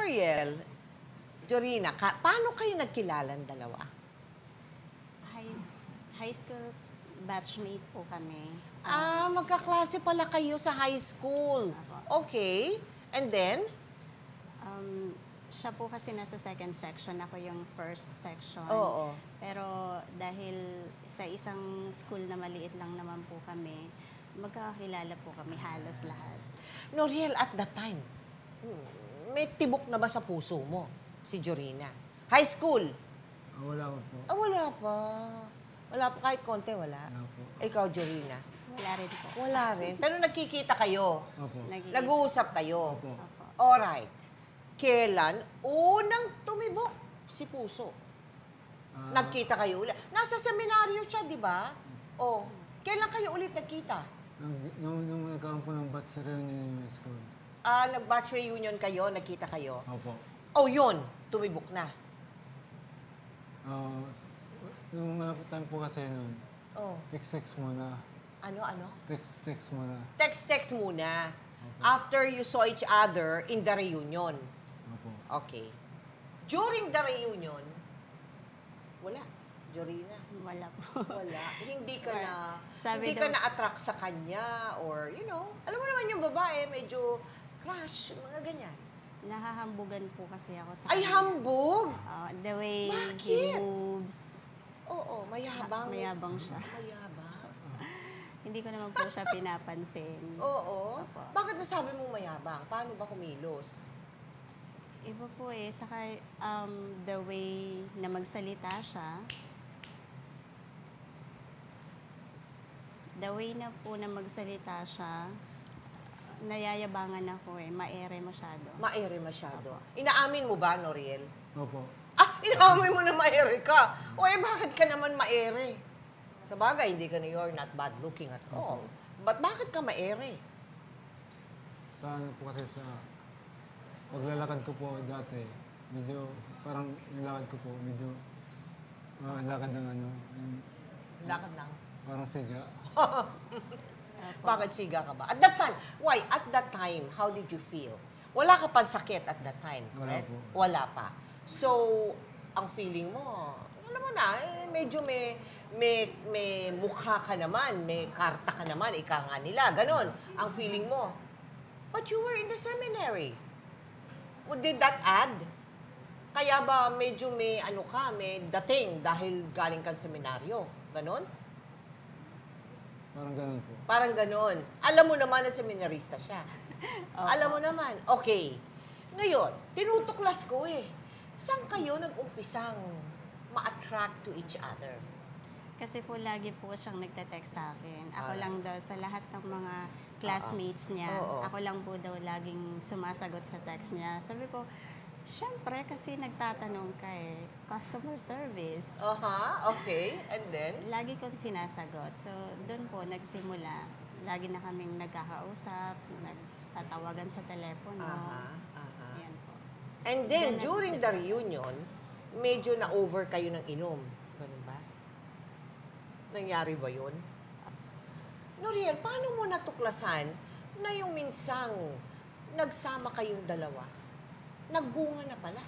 Noriel, Jorina, paano kayo nagkilalang dalawa? High, high school batchmate po kami. Magkaklase pala kayo sa high school. Apo. Okay. And then? Siya po kasi nasa second section, ako yung first section. Oo. Pero dahil sa isang school na maliit lang naman po kami, magkakakilala po kami halos lahat. Noriel, at that time, may tibok na ba sa puso mo si Jorina? High school? Wala ko po. Wala pa. Wala pa, kahit konti, wala. Wala po. Ikaw, Jorina? Wala rin po. Wala rin. Pero nagkikita kayo. Opo. Nag-uusap kayo. Opo. Opo. Alright. Kailan unang tumibok si puso? Nagkita kayo ulit. Nasa seminaryo siya, di ba? O, kailan kayo ulit nagkita? Nung nagkaroon po ng batch reunion yung school. Nag-batch reunion kayo, nagkita kayo? Opo. Oh, yun. Tumibok na. Nung time po kasi nun, Oh. text muna. Ano? Text muna. Text muna. Opo. After you saw each other in the reunion. Opo. Okay. During the reunion, wala. Jorina. Wala po. Wala. Hindi ka na, Sabi hindi ka daw- na-attract sa kanya or, alam mo naman yung babae, medyo crush, mga ganyan. Nahahambugan po kasi ako sa Ay, kanya. hambog! The way Bakit? he moves, Oo, mayabang. mayabang siya. Mayabang. Hindi ko naman po siya pinapansin. Oo. Opo. Bakit nasabi mong mayabang? Paano ba kumilos? Iba po saka the way na magsalita siya, the way na po na magsalita siya, nayayabangan ako maere masyado. Maere masyado. Inaamin mo ba, Noriel? Opo. Inaamin mo na maere ka. Bakit ka naman maere? Sa bagay, hindi ka na, you're not bad looking at all. But bakit ka maere? Sa ano po kasi sa paglalakad ko po dati, medyo parang nilakad ko po, medyo lakad ng Lakad lang. parang siga. Bakit siga ka ba? At that time, why? At that time, how did you feel? Wala ka pang sakit at that time, Wala correct? po. Wala pa. So, ang feeling mo, alam mo na, medyo may mukha ka naman, may karta ka naman, ika nga nila, ganon. Ang feeling mo. But you were in the seminary. Did that add? Kaya ba medyo may may dating dahil galing kang seminaryo? Ganon? Parang ganun po. Parang ganon. Alam mo naman na seminarista siya. Opo. Alam mo naman. Okay. Ngayon, tinutuklas ko Saan kayo nag-umpisang ma-attract to each other? Kasi po lagi po siyang nagte-text sa akin. Ako Alright. lang daw sa lahat ng mga classmates niya. Oo. Ako lang po daw laging sumasagot sa text niya. Sabi ko, syempre kasi nagtatanong ka customer service. Okay. And then? Lagi ko sinasagot. So, doon po nagsimula. Lagi na kaming nagkakausap, nagtatawagan sa telepono. Yan po. And then, Diyan during the reunion, medyo na-over kayo ng inom. Ganun ba? Nangyari ba yun? Noriel, paano mo natuklasan na yung minsang nagsama kayong dalawa, nagbunga na pala?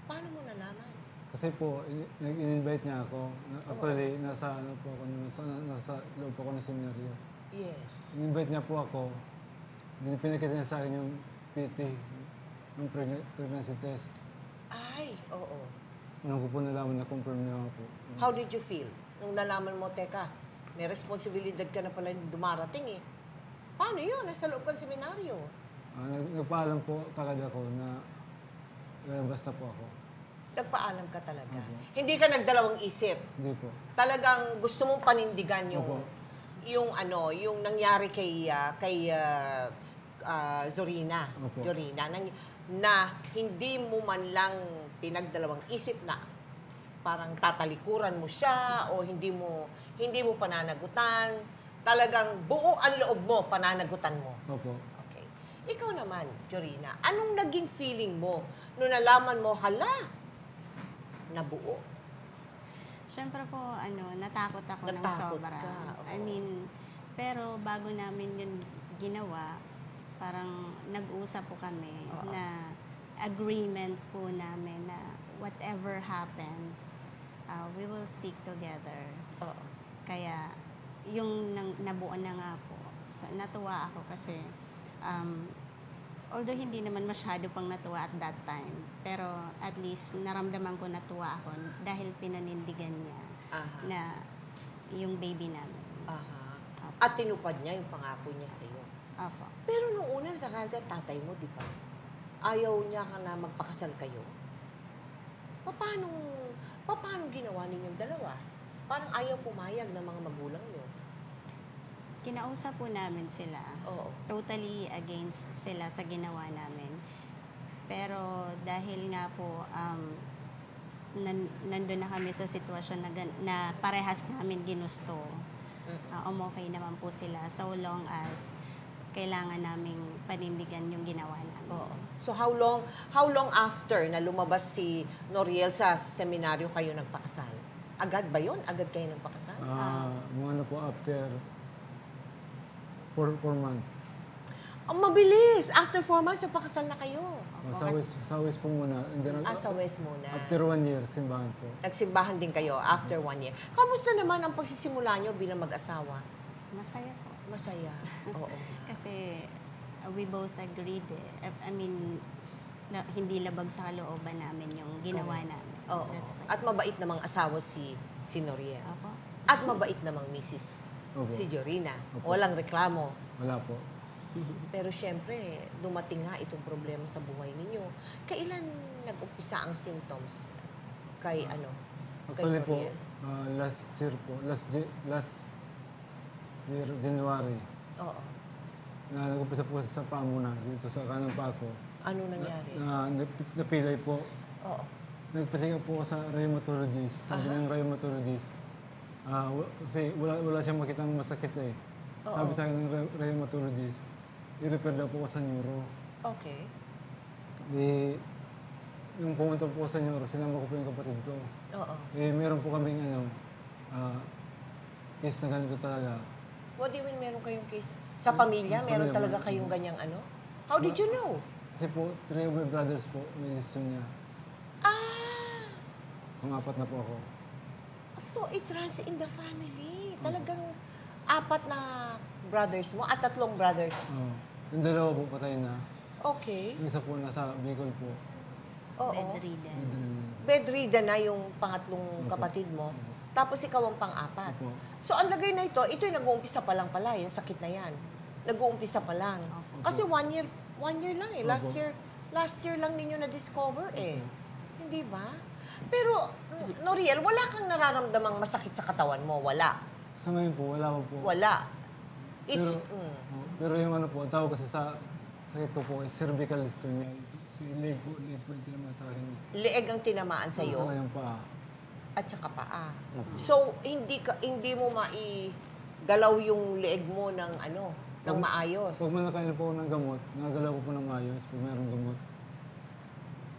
Paano mo nalaman? Kasi po, nag-invite niya ako. Actually, nasa loob po ako ng seminaryo. Yes. In-invite niya po ako. Pinakita niya sa akin yung PT, yung pregnancy test. Ay, oo. Nung ko po nalaman na confirm niya po. How did you feel? Nung nalaman mo, teka, may responsibilidad ka na pala dumarating Paano yun? Nasa loob ka ng seminaryo. Nagpaalam po kagad ako na lalabas na po ako. Nagpaalam ka talaga. Opo. Hindi ka nagdalawang isip. Hindi po. Talagang gusto mong panindigan Opo. yung nangyari kay Zorina. Opo. Jorina, na hindi mo man lang pinagdalawang isip na parang tatalikuran mo siya o hindi mo pananagutan. Talagang buo ang loob mo, pananagutan mo. Opo. Okay. Ikaw naman, Jorina, anong naging feeling mo nung nalaman mo, hala, nabuo? Siyempre po, natakot ako ng Natakot sobra. ka, oo. I mean, pero bago namin yun ginawa, parang nag-usap po kami Oo. na agreement po namin na whatever happens, we will stick together. Oo. Kaya yung nabuo na nga po, so, natuwa ako kasi although hindi naman masyado pang natuwa at that time, pero at least naramdaman ko natuwa ako dahil pinanindigan niya Aha. na yung baby namin. Aha. At tinupad niya yung pangako niya sa iyo. Opo. Pero nung una, nagkakalit ang tatay mo, di ba? Ayaw niya ka na magpakasal kayo. Paano ginawa ninyong dalawa? Parang ayaw pumayag ng mga magulang niyo. Kinausap po namin sila. Oo. Totally against sila sa ginawa namin. Pero dahil nga po, nandun na kami sa sitwasyon na parehas namin ginusto, umokay naman po sila so long as kailangan naming panindigan yung ginawa namin. Oo. So how long after na lumabas si Noriel sa seminaryo kayo nagpakasal? Agad ba yun? Agad kayo nagpakasal? Mga ano po, after 4 months. Ang mabilis! After 4 months, nagpakasal na kayo. Sa West po muna. And then, Sa West muna. after 1 year, simbahan po. Nagsimbahan din kayo after 1 year. Kamusta naman ang pagsisimula nyo bilang mag-asawa? Masaya po. Masaya. Oo. Kasi we both agreed I mean, na hindi labag sa kalooban namin yung ginawa namin. Oo. That's why. At mabait namang asawa si Noriel. Opo. At mabait namang misis Opo. si Jorina. Opo. Walang reklamo. Wala po. Pero syempre, dumating nga itong problema sa buhay ninyo. Kailan nag-umpisa ang symptoms kay kay Actually po, Noriel? last year po, last year, January, Oo. na nag-upisa po sa paa muna, dito sa kanang paa ko. Ano nangyari? Napilay po. Oo. Nagpacheck up po ako sa rheumatologist. Sabi ng rheumatologist, kasi wala siyang makitang masakit eh. Oo. Sabi sa akin ng rheumatologist, i-refer daw po ako sa neuro. Okay. Di, nung pumunta po ako sa neuro, sinama ko po yung kapatid ko. Oo. Meron po kaming case na ganito talaga. What do you mean meron kayong case? Sa pamilya, Sa meron pamilya, talaga meron. kayong ganyang ano? How did you know? Kasi po, 3 of my brothers po, may lesion niya. Ah! Pang-apat na po ako. So it runs in the family. Talagang 4 na brothers mo at 3 brothers. Yung dalawa po patay na. Okay. Yung isa po nasa Bicol po. Oo. Bedridden. Bedridden na yung pangatlong kapatid mo. Tapos ikaw ang pang-4. Opo. So ang lagay na ito'y nag-uumpisa pa lang pala, yung sakit na yan. Nag-uumpisa pa lang. Opo. Kasi 1 year lang eh. Last Opo. year lang ninyo na-discover eh. Hindi ba? Pero, Noriel, wala kang nararamdamang masakit sa katawan mo? Wala. Sa ngayon po, wala po po. Wala. It's, Pero yung ano po, tawag kasi sa sakit ko po is cervical dystonia. Si leg po yung tinamaan sa akin. leeg ang tinamaan Sa sa'yo ngayon pa. at saka paa. So, hindi mo maigalaw yung leeg mo ng ng maayos. Pag manakain po ako ng gamot, nagagalaw ko po ng maayos pag mayroong gamot.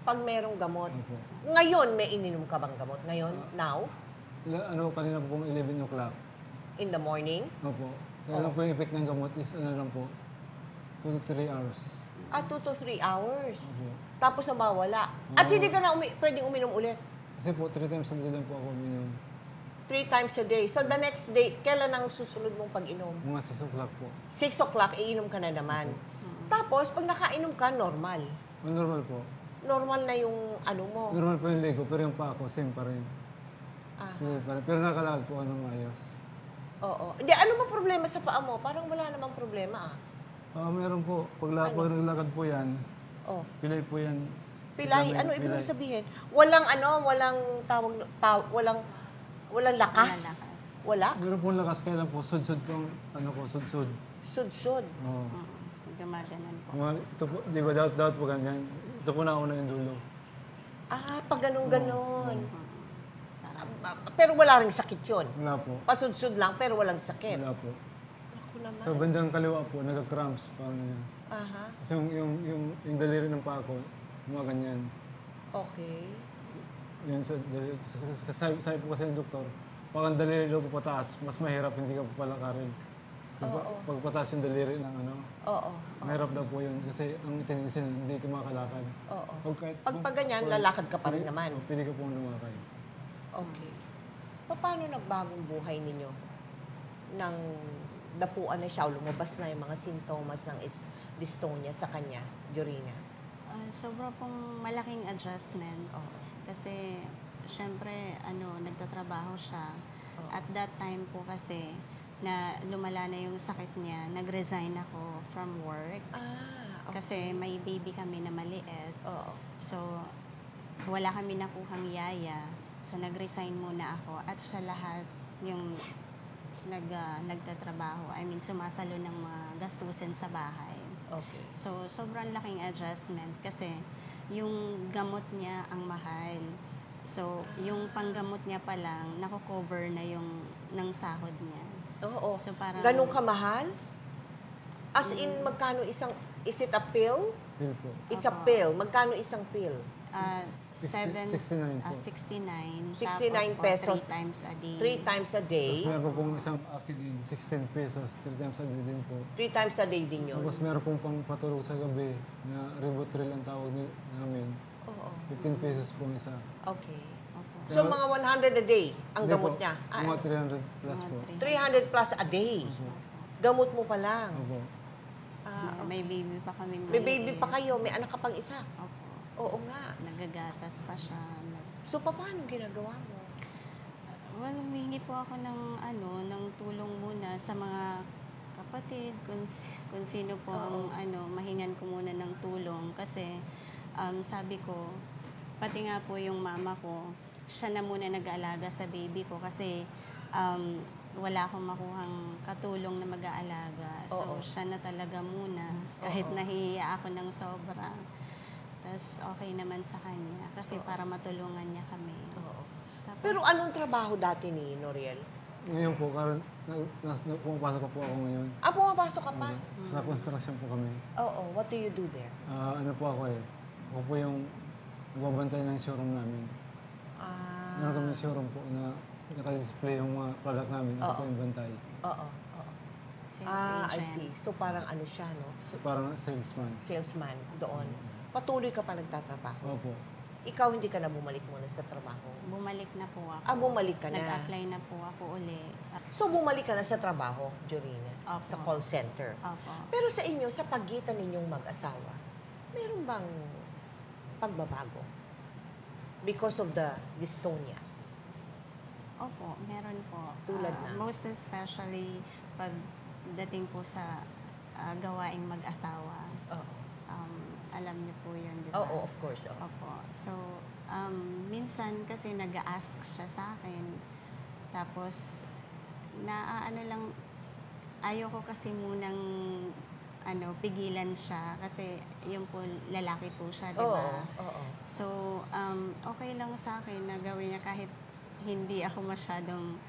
Pag merong gamot. Opo. Ngayon, may ininom ka bang gamot? Ngayon? Now? Kanina po pong 11 o'clock. In the morning? Opo. Kaya lang po yung effect ng gamot is lang po, 2 to 3 hours. 2 to 3 hours. Opo. Tapos mawawala. At hindi ka na pwedeng uminom ulit. Kasi po, 3 times a day lang po ako uminom. 3 times a day. So the next day, kailan ang susunod mong pag-inom? Mga 6 o'clock po. 6 o'clock, iinom ka na naman. Tapos, pag nakainom ka, normal. Normal po. Normal na yung mo. Normal po yung leg ko, pero yung paa ko, same pa rin. Ah, Pero nakalakad po ako ng maayos. oo. Hindi, ano ba problema sa paa mo? Parang wala namang problema Meron po. Pag naglakad po yan, Oh. pilay po yan. Pilay, Pilay, ibig pilay. sabihin? Walang walang Walang lakas. lakas. Wala? Meron pong lakas, kaya lang po, sud-sud po ang sud-sud. Sudsud. Oo. Gumaganon po. Ito po, di ba dapat po ganyan? Ito po nauna yung dulo. Pag ganun-ganon. Pero wala ring sakit yun. Wala po. Pasudsud lang, pero walang sakit. Wala po. Ako naman. Sa bandang kaliwa po, nagka-cramps. Parang yan. Aha. Kasi yung daliri ng paa ko, gumaganyan. Okay. Yun, sabi po kasi ng doktor, pag ang daliri daw po pataas, mas mahirap, hindi ka po palakarin. Pagpataas yung daliri ng ano, Oo. mahirap daw po yun. Kasi ang tendency nun, hindi ka makakalakad. Oo. Pag Ganyan, lalakad ka pa rin naman. Pili ko pong lumakad. Okay. Paano nagbagong buhay ninyo? Nang dapuan na siya, o lumabas na yung mga sintomas ng dystonia sa kanya, Jorina? Sobra pong malaking adjustment. Oo. Kasi, syempre, nagtatrabaho siya. Oo. At that time po kasi, na lumala na yung sakit niya, nag-resign ako from work. Okay. Kasi may baby kami na maliit. Oo. So, wala kami nakuhang yaya. So, nag-resign muna ako. At siya lahat yung nagtatrabaho. I mean, sumasalo ng mga gastusin sa bahay. Okay. So, sobrang laking adjustment kasi yung gamot niya ang mahal. So, yung panggamot niya pa lang, nako-cover na yung ng sahod niya. Oo. So, parang... Ganun kamahal? As in, magkano is it a pill? Pill po. It's a Opo. pill. Magkano isang pill? 69 po. 69. 69 Tapos pesos. 3 times a day. 3 times a day? Tapos meron po pong isang Akidin, 16 pesos, 3 times a day din po. 3 times a day din yun? Tapos meron pong pang patulog sa gabi na Rivotril ang tawag namin. Oo. 15 pesos po ang isa. Okay. Opo. So, mga 100 a day ang Hindi gamot po, niya? Mga 300 plus po. 300 plus a day? Gamot mo pa lang? Opo. May baby pa kami May baby pa kayo, may anak ka pang isa? Opo. Oo nga. Nagagatas pa siya. So, paano ginagawa mo? Well, humingi po ako ng tulong muna sa mga kapatid, kung sino po ang mahingan ko muna ng tulong. Kasi sabi ko, pati nga po yung mama ko, siya na muna nag-aalaga sa baby ko kasi wala akong makuhang katulong na mag-aalaga. So, siya na talaga muna. Kahit nahihiya ako ng sobra. Tapos, okay naman sa kanya. Kasi para matulungan niya kami. Oo. Tapos, Pero anong trabaho dati ni Noriel? Ngayon po, karon pumapasok pa po ako ngayon. Pumapasok ka pa? Sa construction po kami. Oo. What do you do there? Ano po ako eh. Ako po yung nagbabantay ng showroom namin. Meron kami showroom po na naka-display yung mga product namin. Ako po yung bantay. Oo. sales I agent. see. So, parang ano siya, no? Parang salesman. Salesman doon. Patuloy ka pa nagtatrabaho. Opo. Ikaw hindi ka na bumalik muna sa trabaho. Bumalik na po ako. Bumalik ka na. Nag-apply na po ako uli. So, bumalik ka na sa trabaho, Jorina, Opo. sa call center. Opo. Pero sa inyo, sa pagitan ninyong mag-asawa, meron bang pagbabago? Because of the dystonia. Opo, meron po. Tulad na? Most especially pagdating po sa gawaing mag-asawa. Oo. Alam niyo po yun, di ba? Oo, of course. Oo. Opo. So, minsan kasi nag-ask siya sa akin. Tapos, lang, ayoko kasi munang pigilan siya. Kasi yung po, lalaki po siya, di ba? Oo. So, okay lang sa akin na gawin niya kahit hindi ako masyadong,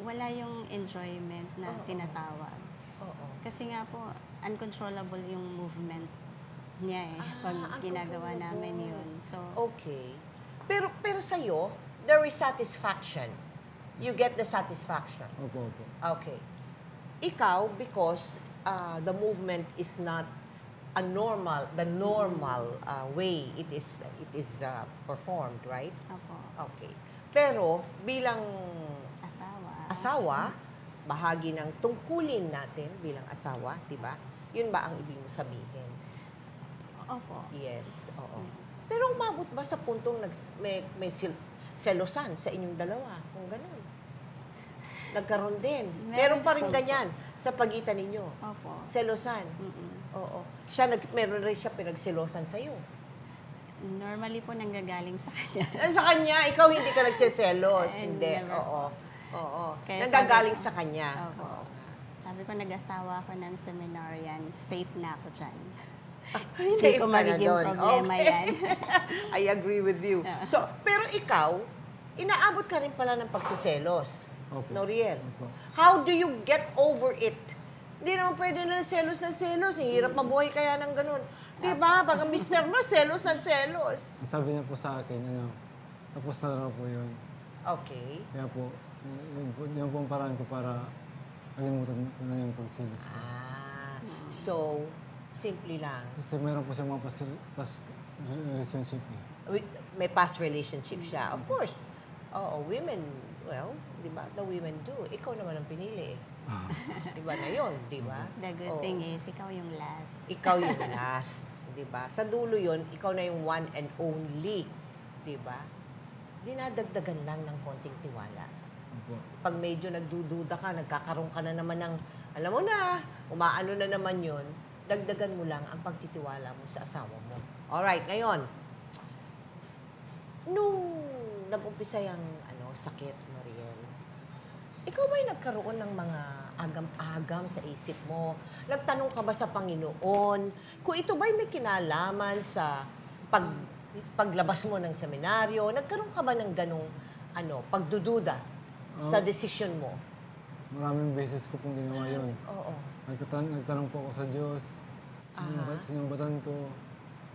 wala yung enjoyment na tinatawag. Oo. Kasi nga po, uncontrollable yung movement niya pag ginagawa namin yun. So, Okay. Pero sa'yo, there is satisfaction. You get the satisfaction. Opo, opo. Okay. Ikaw, because the movement is not the normal way it is performed, right? opo, Okay. Pero bilang asawa, bahagi ng tungkulin natin bilang asawa, di ba? Yun ba ang ibig sabihin? Opo. Yes, oo. Pero umabot ba sa puntong may selosan sa inyong dalawa? Kung ganun. Nagkaroon din. Meron pa rin ganyan sa pagitan ninyo. Opo. Selosan. Oo. Meron rin siya pinagselosan sa'yo. Normally po nanggagaling sa kanya. Sa kanya, ikaw hindi ka nagseselos. Hindi. Never. Oo. Kaya Nanggagaling sabi ko- sa kanya. Opo. Oo. Sabi ko, nag-asawa ako ng seminarian. Safe na ako dyan. Safe ko ka na magiging doon. problema Okay. yan. I agree with you. Yeah. So, pero ikaw, inaabot ka rin pala ng pagsiselos. Opo. Noriel. Opo. How do you get over it? Hindi naman pwede na selos na selos. Ang hirap mabuhay kaya ng ganun. Di ba? Pag ang mister mo, selos na selos. Sabi niya po sa akin, tapos na raw po yun. Okay. Kaya po, yun po ang paraan ko para kalimutan ko na yung pagsilos ko. So, simple lang. Kasi meron po siya mga past relationship eh. May past relationship siya. Of course. Oo, women, well, di ba? The women do. Ikaw naman ang pinili. Iba na yun, di ba? The good Oo. thing is, ikaw yung last. Ikaw yung last, di ba? Sa dulo yun, ikaw na yung one and only, di ba? Dinadagdagan lang ng konting tiwala. Opo. Pag medyo nagdududa ka, nagkakaroon ka na naman ng, alam mo na, umaano na naman yun, dagdagan mo lang ang pagtitiwala mo sa asawa mo. Alright, ngayon, nung nag-umpisa yung sakit, Mariel, ikaw ba'y nagkaroon ng mga agam-agam sa isip mo? Nagtanong ka ba sa Panginoon? Kung ito ba'y may kinalaman sa paglabas mo ng seminaryo, nagkaroon ka ba ng ganong pagdududa sa desisyon mo? Maraming beses ko pong ginawa yun. Oo. Nagtanong po ako sa Diyos. Sinumbatan ko.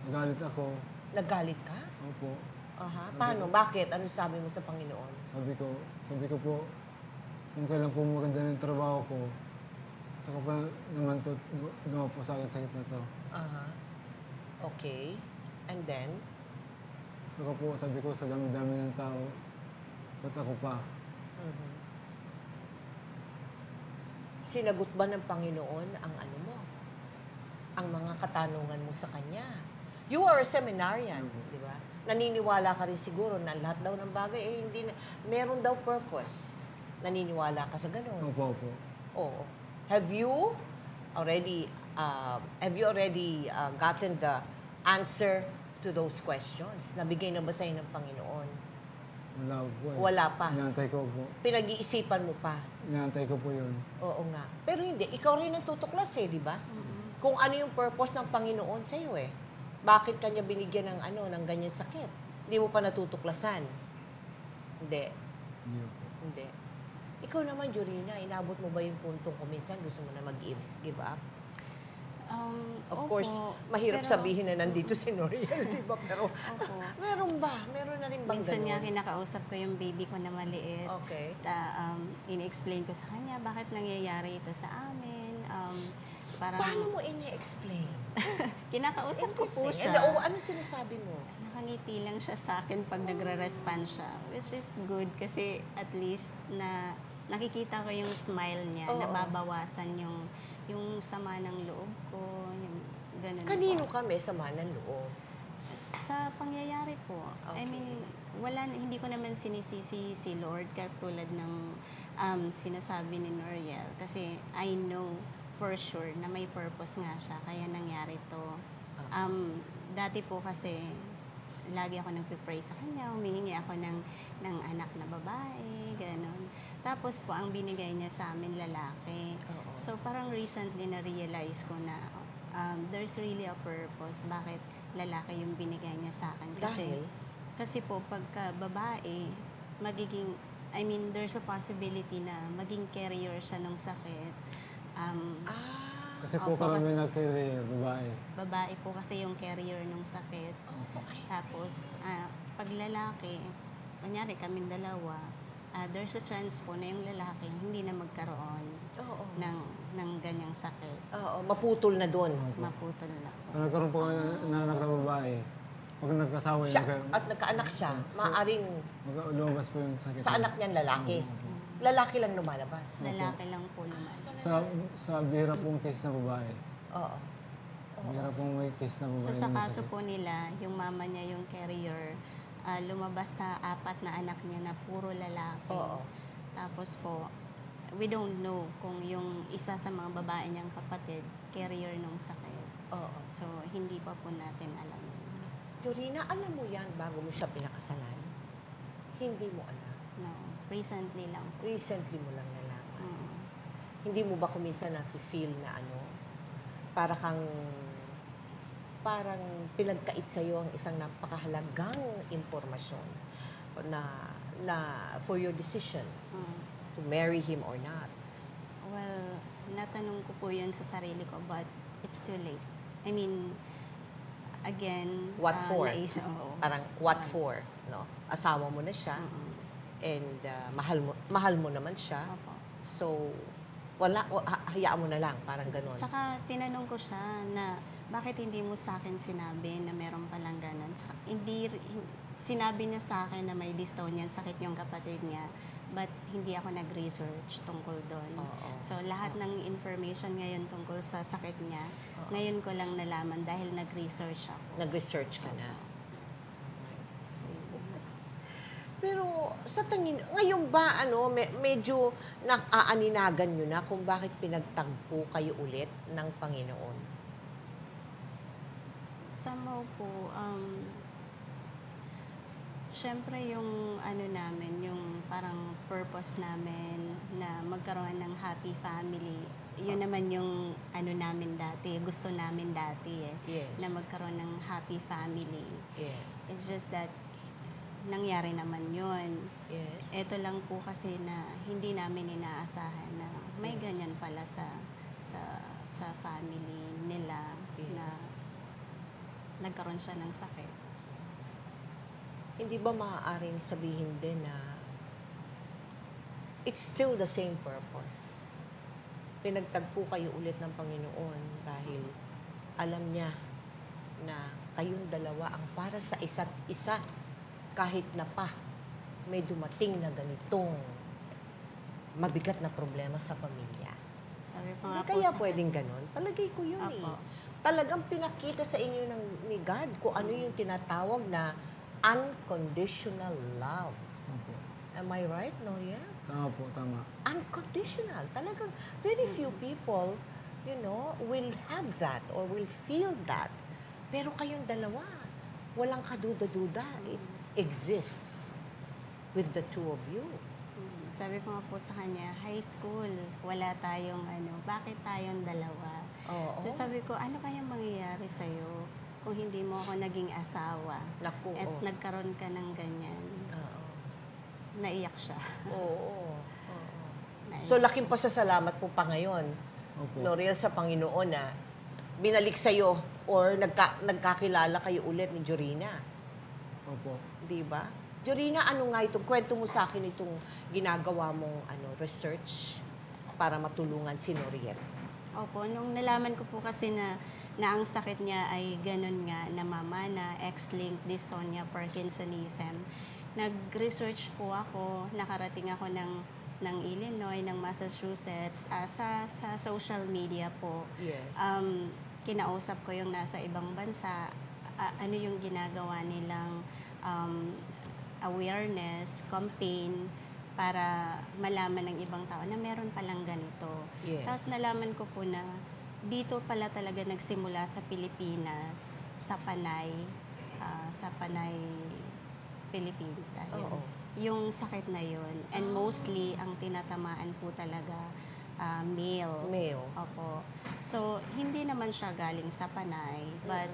Nagalit ako. Nagalit ka? Opo. Aha. Paano? Bakit? Ano sabi mo sa Panginoon? Sabi ko po, kung kailan po maganda ng trabaho ko, saka pa naman to, gawa po sa akin sakit na to. Aha. Okay. And then? Saka po, sabi ko, sa dami-dami ng tao, ba't ako pa? Mhm. Sinagot ba ng Panginoon ang mo? Ang mga katanungan mo sa Kanya? You are a seminarian, di ba? Naniniwala ka rin siguro na lahat daw ng bagay, hindi na, meron daw purpose. Naniniwala ka sa ganun? Opo. Oo. Have you already gotten the answer to those questions? Nabigay na ba sa'yo ng Panginoon? Wala po eh. Wala pa. Inaantay ko po. Pinag-iisipan mo pa? Inaantay ko po yun. Oo nga. Pero hindi. Ikaw rin ang tutuklas di ba? Kung ano yung purpose ng Panginoon sa'yo Bakit kanya binigyan ng ng ganyan sakit? Hindi mo pa natutuklasan. Hindi. Hindi po. Hindi. Ikaw naman, Jorina, inabot mo ba yung puntong kung minsan gusto mo na mag-give up? Of Opo, course, mahirap pero sabihin na nandito si Noriel, di ba? Pero Opo. meron ba? Meron na rin bang Minsan nga ganun? kinakausap ko yung baby ko na maliit. Okay. Ini-explain ko sa kanya bakit nangyayari ito sa amin. Parang Paano mo ini-explain? kinakausap ko po Interesting. siya. Ano sinasabi mo? Nakangiti lang siya sa akin pag nagre-respond siya. Which is good kasi at least na nakikita ko yung smile niya, Oo. nababawasan yung sama ng loob ko, yung ganun Kanino po. kami sama ng loob? Sa pangyayari po. I Okay. mean, hindi ko naman sinisisi si Lord katulad ng sinasabi ni Noriel. Kasi I know for sure na may purpose nga siya, kaya nangyari to. Dati po kasi, lagi ako nagpipray sa kanya, humihingi ako ng anak na babae, gano'n. Tapos po, ang binigay niya sa amin, lalaki. Oo. So, parang recently na-realize ko na there's really a purpose bakit lalaki yung binigay niya sa akin. Kasi po, pagka babae, there's a possibility na maging carrier siya ng sakit. Kasi po Opo, karami nag-career, babae. Babae po kasi yung carrier ng sakit. I see. Tapos, pag lalaki, kunyari kaming dalawa, there's a chance po na yung lalaki hindi na magkaroon Oo. ng ganyang sakit. Oo, maputol na doon. Maputol na po. Kung nagkaroon po kami ng anak na babae, pag nagkasawa yun, At nagkaanak siya, maaaring lumabas po yung sakit. sa anak niyan lalaki. Lalaki lang lumalabas. Lalaki lang po lumalabas. Sa bihira pong case na babae. Oo. Bihira pong may case na babae. So sa na kaso sakit. po nila, yung mama niya yung carrier, lumabas sa 4 na anak niya na puro lalaki. Oo. Tapos po, we don't know kung yung isa sa mga babae niyang kapatid, carrier nung sakit. Oo. So, hindi pa po natin alam. Dorina, alam mo yan bago mo siya pinakasalan? Hindi mo alam. No, recently lang po. Recently mo lang nalaman. Mm. Hindi mo ba kuminsan na-feel na parang pinagkait sa'yo ang isang napakahalagang impormasyon na for your decision Mm. to marry him or not? Well, natanong ko po yun sa sarili ko, but it's too late. I mean, again, What for? oo. Parang what for? No? Asawa mo na siya Mm-mm. and mahal mo naman siya. Opo. So, wala, hayaan mo na lang, parang ganon. Saka tinanong ko siya na bakit hindi mo sa akin sinabi na meron palang ganun. Sinabi niya sa akin na may dystonia, sakit yung kapatid niya, but hindi ako nag-research tungkol doon. Oo. So lahat ng information ngayon tungkol sa sakit niya, Oo. ngayon ko lang nalaman dahil nag-research ako. Nag-research ka na. So, Pero sa tingin, ngayon ba medyo naaaninagan nyo na kung bakit pinagtagpo kayo ulit ng Panginoon? somehow po, syempre yung namin, yung parang purpose namin na magkaroon ng happy family, yun naman yung namin dati, gusto namin dati Yes. na magkaroon ng happy family. Yes. It's just that, nangyari naman yun. Yes. Ito lang po kasi na hindi namin inaasahan na may Yes. ganyan pala sa family nila na Yes. nagkaroon siya ng sakit. Hindi ba maaaring sabihin din na it's still the same purpose? Pinagtagpo kayo ulit ng Panginoon dahil alam niya na kayong dalawa ang para sa isa't isa kahit na pa may dumating na ganitong mabigat na problema sa pamilya. Sabi ko Hindi nga po kaya sa pwedeng ganon? Palagay ko yun Apo. Talagang pinakita sa inyo ni God kung ano yung tinatawag na unconditional love. Opo. Am I right, Noria? Tama po, tama. Unconditional. Talagang very few people, will have that or will feel that. Pero kayong dalawa, walang kaduda-duda. It exists with the two of you. Sabi ko nga po sa kanya, high school, wala tayong bakit tayong dalawa? Oo. So sabi ko, ano kayang mangyayari sa'yo kung hindi mo ako naging asawa? Naku, At oo. nagkaroon ka ng ganyan. Oo. Naiyak siya. Oo. Naiyak. So, laking pasasalamat po pa ngayon, Opo. Noriel, sa Panginoon na binalik sa'yo or nagkakilala kayo ulit ni Jorina. Opo. Di ba? Jorina, ano nga itong, kwento mo sa akin itong ginagawa mong research para matulungan si Noriel. Opo, nung nalaman ko po kasi na ang sakit niya ay ganun nga, namamana, X-linked dystonia, Parkinsonism. Nag-research po ako, nakarating ako ng Illinois, ng Massachusetts, sa social media po. Yes. Kinausap ko yung nasa ibang bansa, ano yung ginagawa nilang awareness, campaign, para malaman ng ibang tao na meron palang ganito. Yes. Tapos nalaman ko po na dito pala talaga nagsimula sa Pilipinas, sa Panay, Philippines. Ayun. Oo. Yung sakit na yun. And mostly, ang tinatamaan po talaga male. Male. Opo. So, hindi naman siya galing sa Panay, but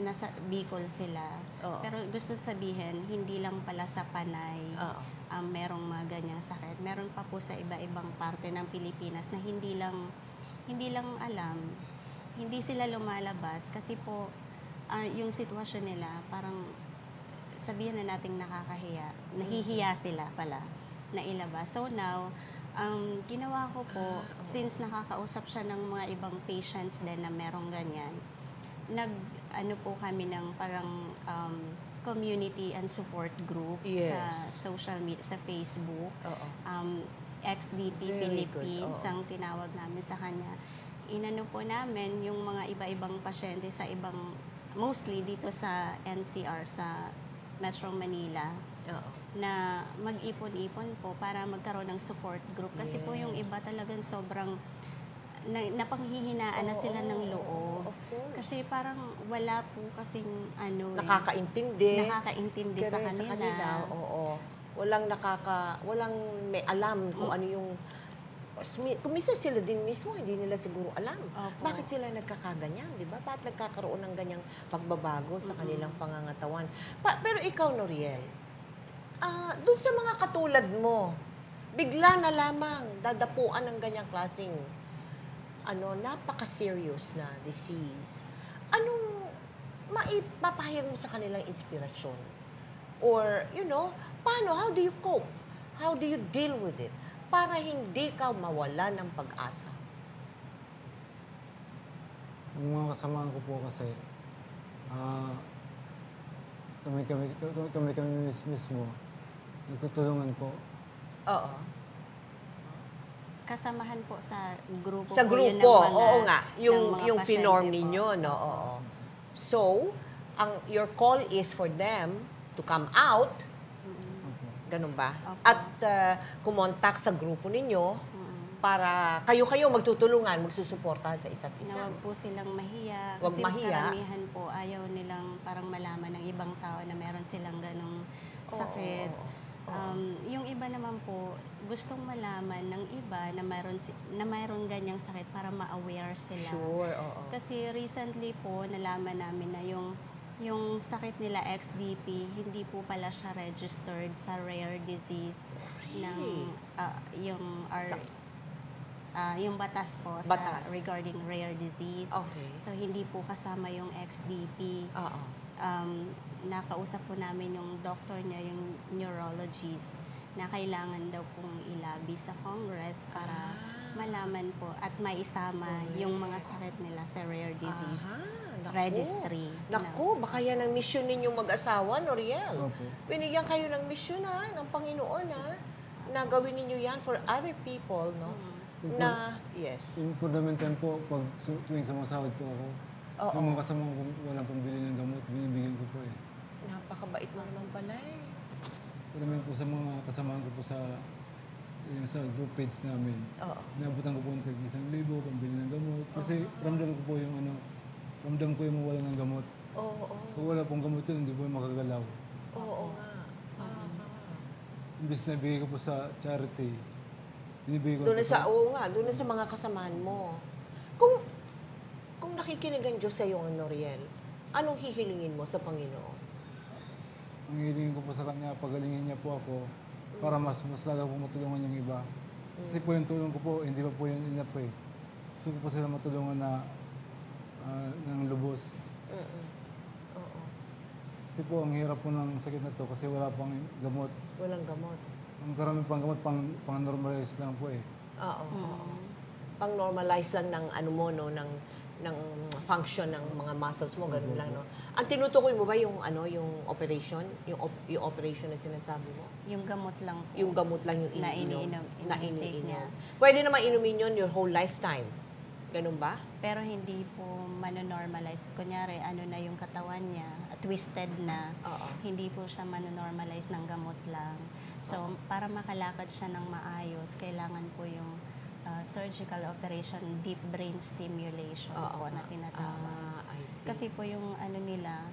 nasa Bicol sila. Oo. Pero gusto sabihin, hindi lang pala sa Panay Oo. merong mga ganyang sakit. Meron pa po sa iba-ibang parte ng Pilipinas na hindi lang alam, hindi sila lumalabas kasi po yung sitwasyon nila parang sabihin na nating nakakahiya, nahihiya sila pala na ilabas. So now, ginawa ko po, since nakakausap siya ng mga ibang patients din na merong ganyan, po kami ng parang community and support group Yes. sa social media, sa Facebook. Oo. XDP Very good, Philippines oo. ang tinawag namin sa kanya. Inano po namin yung mga iba-ibang pasyente sa ibang, mostly dito sa NCR, sa Metro Manila, Oo. na mag-ipon-ipon po para magkaroon ng support group. Kasi po yung Yes. iba talagang sobrang napanghihinaan na sila ng loob. Of course. Kasi parang wala po kasing Nakakaintindi. nakakaintindi sa Correct, kanila. Oo. Walang may alam kung ano yung kung minsan sila din mismo, hindi nila siguro alam. Opo. Bakit sila nagkakaganyan, di ba? Bakit nagkakaroon ng ganyang pagbabago sa kanilang pangangatawan? Pero ikaw, Noriel, dun sa mga katulad mo, bigla na lamang dadapuan ng ganyang klaseng napaka-serious na disease. Anong maipapahayag mo sa kanilang inspirasyon? Or, paano? How do you cope? How do you deal with it? para hindi ka mawala ng pag-asa? Yung mga kasamahan ko po kasi, kami mismo, nagtutulungan po. Oo. Kasamahan po sa grupo Sa po yun ng grupo, mga, oo nga. ng Yung, mga yung pasyente pinorm po. ninyo, no? Oo. So, your call is for them to come out, Opo. ganun ba? Opo. At kumontak sa grupo ninyo para kayo-kayo magtutulungan, magsusuportahan sa isa't Na isa. wag po silang mahiya. Wag Kasi mahiya. karamihan po ayaw nilang parang malaman ng ibang tao na meron silang ganong sakit. Oo. Yung iba naman po, gustong malaman ng iba na mayroon ganyang sakit para ma-aware sila. Sure, oo. Kasi recently po, nalaman namin na yung sakit nila XDP, hindi po pala siya registered sa rare disease ng yung batas po Batas. regarding rare disease. Okay. So hindi po kasama yung XDP. Oo. Nakausap po namin yung doctor niya, yung neurologist, na kailangan daw pong ilabi sa Congress para malaman po at maisama yung mga sakit nila sa rare disease Naku. registry. Naku, baka yan ang mission ninyong mag-asawa, Noriel. Opo. Binigyan kayo ng mission ng Panginoon na gawin ninyo yan for other people, no? Na, yes. Yung fundamental po, pag tuwing sumasahod po ako, Oo. yung mga kasama ko walang pambili ng gamot, binibigyan ko po eh. Napakabait mo naman pala eh. Karamihan po sa mga kasamahan ko po sa group page namin. Oo. Nabutan ko po ng tig-1,000, pambili ng gamot. Kasi ramdam ko po yung ramdam ko yung mawala ng gamot. Oo. Kung wala pong gamot yun, hindi po yung makagalaw. Oo nga. Imbis na bigay ko po sa charity, binibigay ko Doon na po doon na sa mga kasamahan mo. Kung nakikinig ang Diyos sa iyo, Noriel, anong hihilingin mo sa Panginoon? Ang hilingin ko po sa kanya, pagalingin niya po ako para mas lalo po matulungan yung iba. Kasi po yung tulong ko po, hindi pa po yun enough eh. Gusto ko po sila matulungan na ng lubos. Oo. Kasi po, ang hirap po ng sakit na to kasi wala pang gamot. Walang gamot. Ang karami pang gamot, pang normalize lang po eh. Oo. Pang-normalize lang ng ano mo, no, ng function ng mga muscles mo, ganun lang, no. Ang tinutukoy mo ba yung operation, yung operation na sinasabi mo? Yung gamot lang po. Yung gamot lang yung Na iniinom, iniintake niya. Pwede naman inumin yun your whole lifetime. Ganun ba? Pero hindi po manonormalize. Kunyari, ano na yung katawan niya, twisted na. Oo. Hindi po siya manonormalize ng gamot lang. So, para makalakad siya ng maayos, kailangan po yung surgical operation, deep brain stimulation po na tinatawag. I see. Kasi po yung ano nila,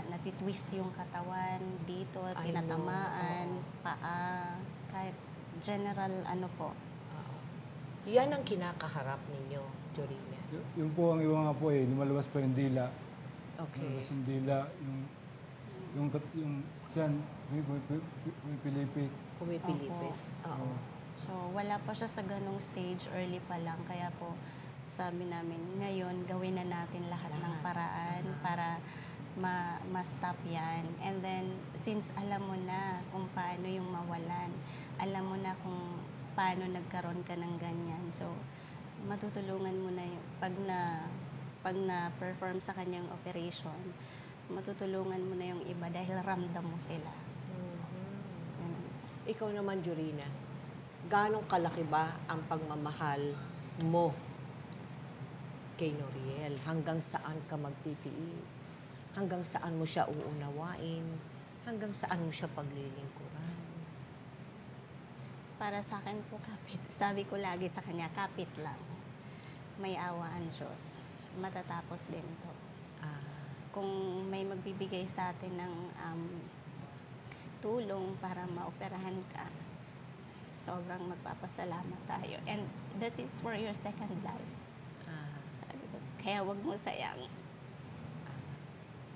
natitwist yung katawan dito, I tinatamaan, paa, kahit general ano po. Yan ang kinakaharap ninyo, Jorina. Yung po, ang iba nga po eh, lumalabas pa yung dila. Okay. Lumalabas yung dila, yung tiyan, pumipilipit. Pumipilipit. Oo. So, wala pa siya sa ganong stage, early pa lang. Kaya po, sabi namin, ngayon, gawin na natin lahat ng paraan para ma-stop yan. And then, since alam mo na kung paano yung mawalan, alam mo na kung paano nagkaroon ka ng ganyan. So, matutulungan mo na yung, pag na-perform sa kanyang operation, matutulungan mo na yung iba dahil ramdam mo sila. Ganun. Ikaw naman, Jorina, ganong kalaki ba ang pagmamahal mo kay Noriel? Hanggang saan ka magtitiis? Hanggang saan mo siya uunawain? Hanggang saan mo siya paglilingkuran? Para sa akin po, kapit. Sabi ko lagi sa kanya, kapit lang. May awa ang Diyos. Matatapos din to. Kung may magbibigay sa atin ng tulong para maoperahan ka, sobrang magpapasalamat tayo. And that is for your second life. Sabi ko, kaya wag mo sayang.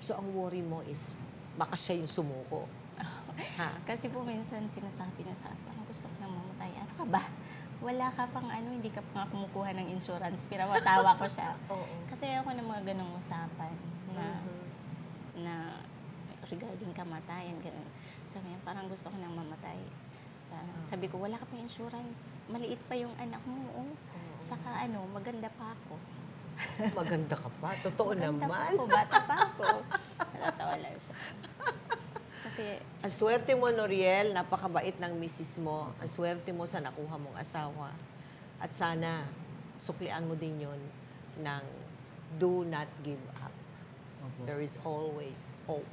So, ang worry mo is, baka siya yung sumuko. Ha? Kasi po minsan sinasabi niya sa akin, gusto ko nang mamatay. Ano ka ba? Wala ka pang hindi ka pa nga kumukuha ng insurance. Pinamatawa ko siya. Oo. Kasi ako ng mga ganong usapan na regarding kamatayan, ganun. Sabi niya, parang gusto ko nang mamatay. Sabi ko, wala ka pang insurance. Maliit pa yung anak mo. Oh. Saka maganda pa ako. Maganda ka pa. Totoo Maganda pa naman. ako, bata pa ako. Natatawa lang siya. Kasi, Ang swerte mo, Noriel, napakabait ng misis mo. Ang swerte mo sa nakuha mong asawa. At sana, suklian mo din yun ng do not give up. Opo. There is always hope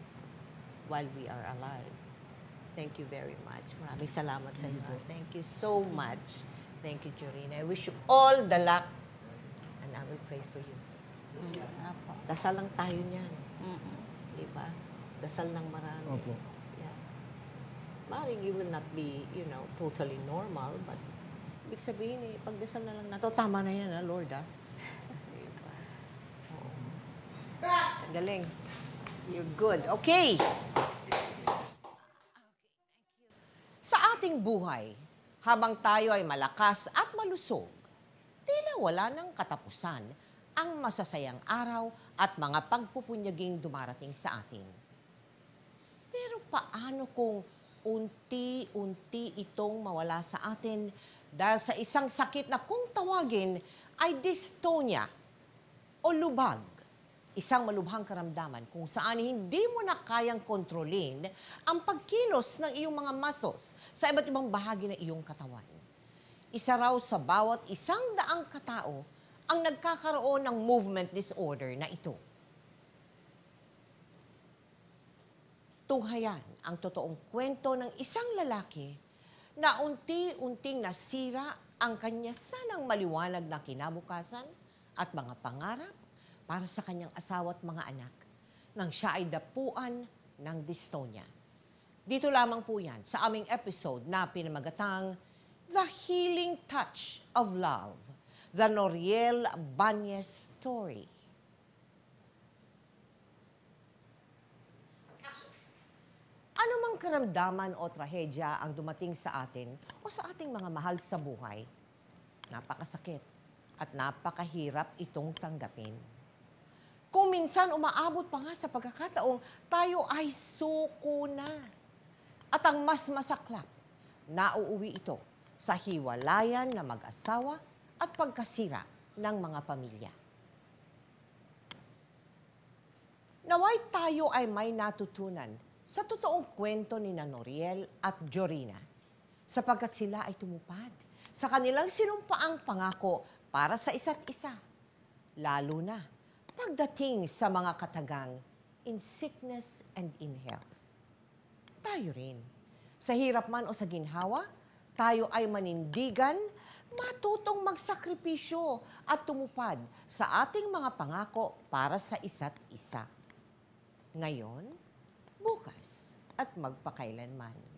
while we are alive. Thank you very much. Maraming salamat sa iyo. Thank you so much. Thank you, Jorina. I wish you all the luck and I will pray for you. apo. Dasal lang tayo niyan. Mm-mm. Di ba? Dasal ng marami. Opo. Yeah. Maring you will not be, totally normal, but ibig sabihin pagdasal na lang nato. Tama na yan, Lord, Diba? Oo. Galing. You're good. Okay. Sa ating buhay, habang tayo ay malakas at malusog, tila wala ng katapusan ang masasayang araw at mga pagpupunyaging dumarating sa atin. Pero paano kung unti-unti itong mawala sa atin dahil sa isang sakit na kung tawagin ay dystonia o lubag? Isang malubhang karamdaman kung saan hindi mo na kayang kontrolin ang pagkilos ng iyong mga muscles sa iba't ibang bahagi ng iyong katawan. Isa raw sa bawat 100 katao ang nagkakaroon ng movement disorder na ito. Tunghayan ang totoong kwento ng isang lalaki na unti-unting nasira ang kanya sanang maliwanag na kinabukasan at mga pangarap para sa kanyang asawa at mga anak nang siya ay dapuan ng dystonia. Dito lamang po yan sa aming episode na pinamagatang The Healing Touch of Love, The Noriel Banez Story. Ano mang karamdaman o trahedya ang dumating sa atin o sa ating mga mahal sa buhay, napakasakit at napakahirap itong tanggapin. Kung minsan umaabot pa nga sa pagkakataong tayo ay suko na. At ang mas masaklap, nauuwi ito sa hiwalayan na mag-asawa at pagkasira ng mga pamilya. Naway tayo ay may natutunan sa totoong kwento ni Noriel at Jorina sapagkat sila ay tumupad sa kanilang sinumpaang pangako para sa isa't isa, lalo na pagdating sa mga katagang in sickness and in health. Tayo rin, sa hirap man o sa ginhawa, tayo ay manindigan, matutong magsakripisyo at tumupad sa ating mga pangako para sa isa't isa. Ngayon, bukas at magpakailanman.